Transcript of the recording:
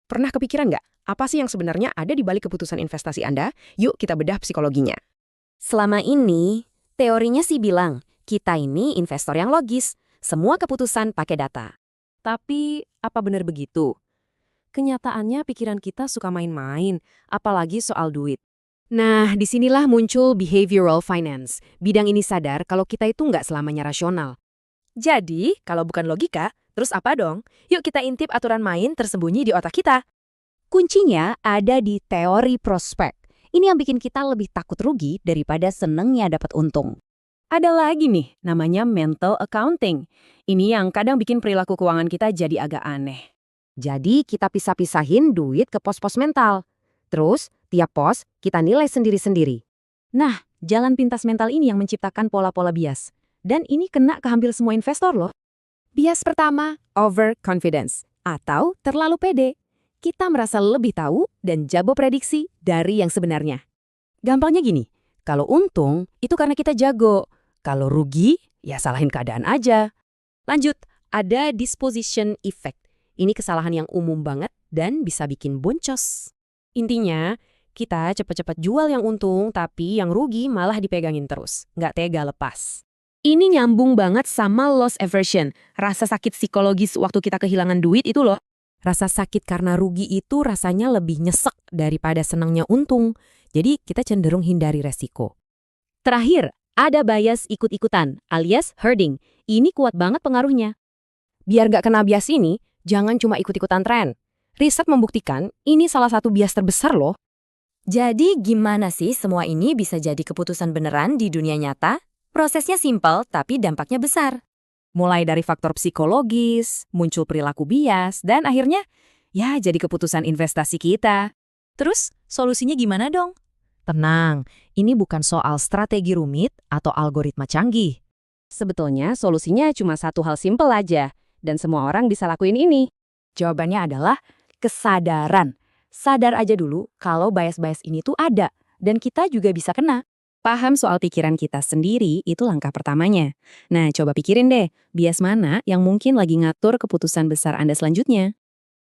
Pernah kepikiran nggak, apa sih yang sebenarnya ada di balik keputusan investasi Anda? Yuk kita bedah psikologinya. Selama ini, teorinya sih bilang, kita ini investor yang logis. Semua keputusan pakai data. Tapi, apa benar begitu? Kenyataannya pikiran kita suka main-main, apalagi soal duit. Nah, disinilah muncul behavioral finance. Bidang ini sadar kalau kita itu nggak selamanya rasional. Jadi, kalau bukan logika, terus apa dong? Yuk kita intip aturan main tersembunyi di otak kita. Kuncinya ada di teori prospek. Ini yang bikin kita lebih takut rugi daripada senengnya dapat untung. Ada lagi nih, namanya mental accounting. Ini yang kadang bikin perilaku keuangan kita jadi agak aneh. Jadi kita pisah-pisahin duit ke pos-pos mental. Terus, tiap pos kita nilai sendiri-sendiri. Nah, jalan pintas mental ini yang menciptakan pola-pola bias. Dan ini kena ke hampir semua investor loh. Bias pertama, overconfidence atau terlalu pede. Kita merasa lebih tahu dan jago prediksi dari yang sebenarnya. Gampangnya gini, kalau untung itu karena kita jago. Kalau rugi, ya salahin keadaan aja. Lanjut, ada disposition effect. Ini kesalahan yang umum banget dan bisa bikin boncos. Intinya, kita cepat-cepat jual yang untung, tapi yang rugi malah dipegangin terus. Nggak tega lepas. Ini nyambung banget sama loss aversion, rasa sakit psikologis waktu kita kehilangan duit itu loh. Rasa sakit karena rugi itu rasanya lebih nyesek daripada senangnya untung. Jadi kita cenderung hindari resiko. Terakhir, ada bias ikut-ikutan alias herding. Ini kuat banget pengaruhnya. Biar nggak kena bias ini, jangan cuma ikut-ikutan tren. Riset membuktikan ini salah satu bias terbesar loh. Jadi gimana sih semua ini bisa jadi keputusan beneran di dunia nyata? Prosesnya simpel tapi dampaknya besar. Mulai dari faktor psikologis, muncul perilaku bias, dan akhirnya ya jadi keputusan investasi kita. Terus, solusinya gimana dong? Tenang, ini bukan soal strategi rumit atau algoritma canggih. Sebetulnya solusinya cuma satu hal simpel aja. Dan semua orang bisa lakuin ini. Jawabannya adalah kesadaran. Sadar aja dulu kalau bias-bias ini tuh ada. Dan kita juga bisa kena. Paham soal pikiran kita sendiri itu langkah pertamanya. Nah, coba pikirin deh, bias mana yang mungkin lagi ngatur keputusan besar Anda selanjutnya.